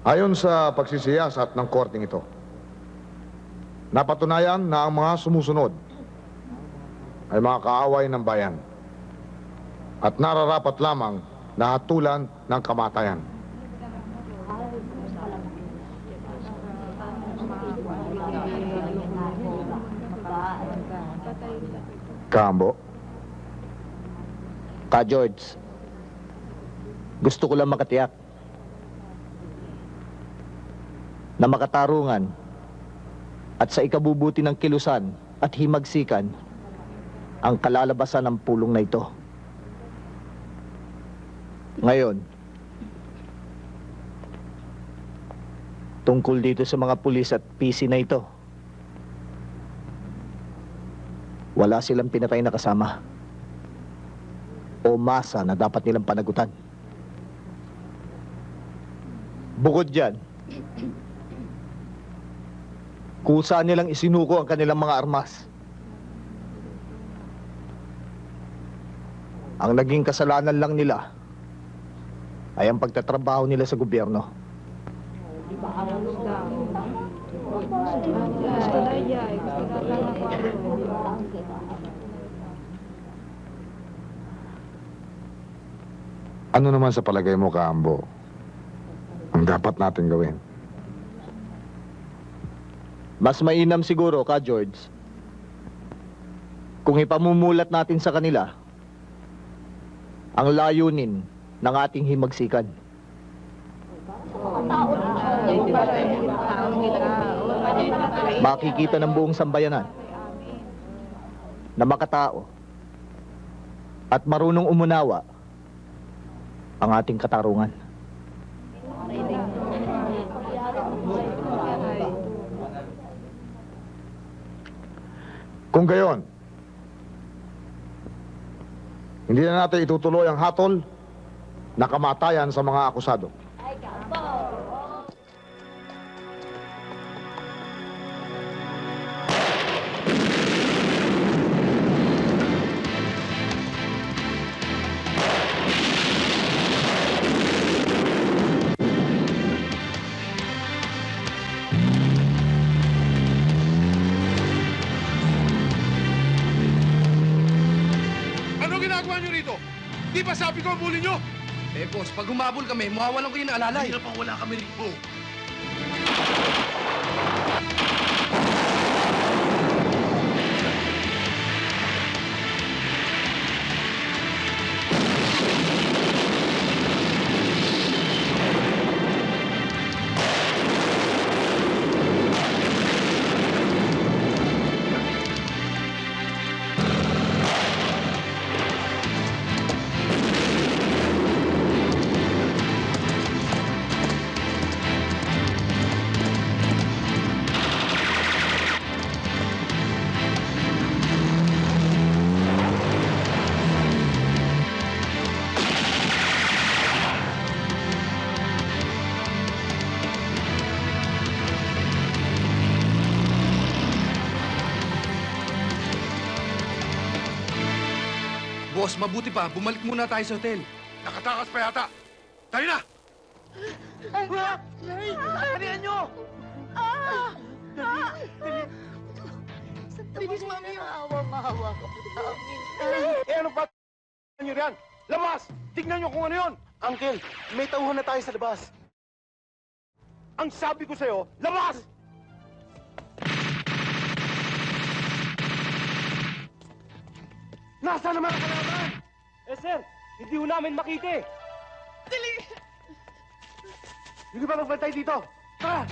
Ayon sa pagsisiyasat ng korting ito, napatunayan na ang mga sumusunod ay mga kaaway ng bayan at nararapat lamang na hatulan ng kamatayan. Kambo? Ka George, gusto ko lang makatiyak na makatarungan at sa ikabubuti ng kilusan at himagsikan ang kalalabasan ng pulong na ito. Ngayon, tungkol dito sa mga pulis at PC na ito, wala silang pinatay na kasama o masa na dapat nilang panagutan. Bukod dyan, kusa nilang isinuko ang kanilang mga armas. Ang naging kasalanan lang nila ay ang pagtatrabaho nila sa gobyerno. Ano naman sa palagay mo, Kambo, ang dapat natin gawin? Mas mainam siguro, Ka George, kung ipamumulat natin sa kanila ang layunin ng ating himagsikan. Makikita ng buong sambayanan na makatao at marunong umunawa ang ating katarungan. Kung gayon, hindi na natin itutuloy ang hatol na kamatayan sa mga akusado. Ano ginagawa nyo rito? Di ba sabi ko bully nyo? Eh, boss, pag humabol kami, mawawalan ko yung alalay. Hindi na pa wala kami rito. Boss, mabuti pa. Bumalik muna tayo sa hotel. Nakatakas pa yata. Tayo na! Kanihan nyo! Bilis, mami, maawa ka po sa amin. Eh ano pa nyo riyan? Labas! Tignan nyo kung ano yun! Uncle, may tauhan na tayo sa labas. Ang sabi ko sa'yo, labas! Nasaan naman ang kalaban? Eh, sir, hindi ho namin makita eh. Hindi ba magbantay dito? Tara!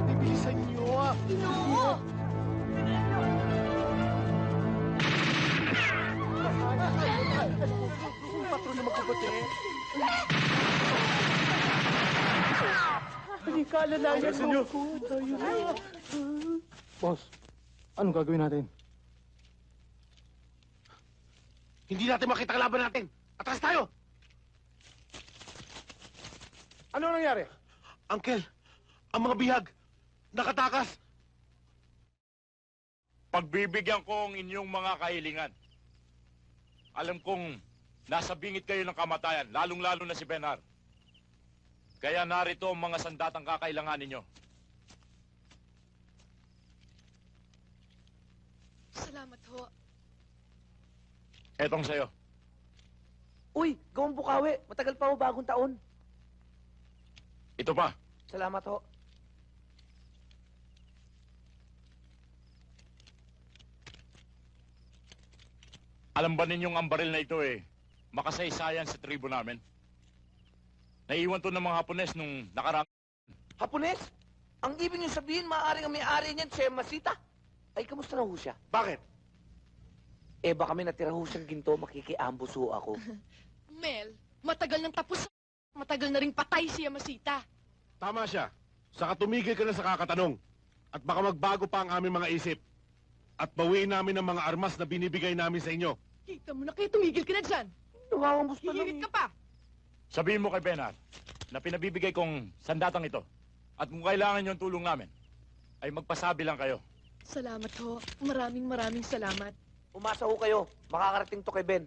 Bibilisan nyo ah! No! Patro na magkabate. Kala na Bilisan nyo! Boss, anong gagawin natin? Hindi natin makita kalaban natin! Atras tayo! Ano nangyari? Uncle, ang mga bihag, nakatakas. Pagbibigyan ko ang inyong mga kahilingan. Alam kong nasa bingit kayo ng kamatayan, lalong-lalo na si Benar. Kaya narito ang mga sandatang kakailangan ninyo. Salamat ho. Etong sa'yo. Uy, gawang bukawi. Matagal pa ho bagong taon. Ito pa. Salamat ho. Alam ba ninyong ang baril na ito makasaysayan sa tribo namin? Naiwan to ng mga Hapones nung nakarang... Hapones? Ang ibig niyo sabihin, maaaring ang may-ari niyan, si Masita. Ay, kamusta na ho siya? Bakit? Eh, baka may natira ho siyang ginto, makikiambos ho ako. Mel, matagal nang tapos. Matagal na ring patay si Yamasita. Tama siya. Saka tumigil ka na sa kakatanong. At baka magbago pa ang aming mga isip. At bawiin namin ang mga armas na binibigay namin sa inyo. Kita mo na kaya tumigil ka na dyan. Nangangambos na lang. Hihirit ka pa. Sabihin mo kay Bernard na pinabibigay kong sandatang ito. At kung kailangan niyo ang tulong namin, ay magpasabi lang kayo. Salamat ho. Maraming salamat. Umasa ho kayo. Makakarating to kay Ben.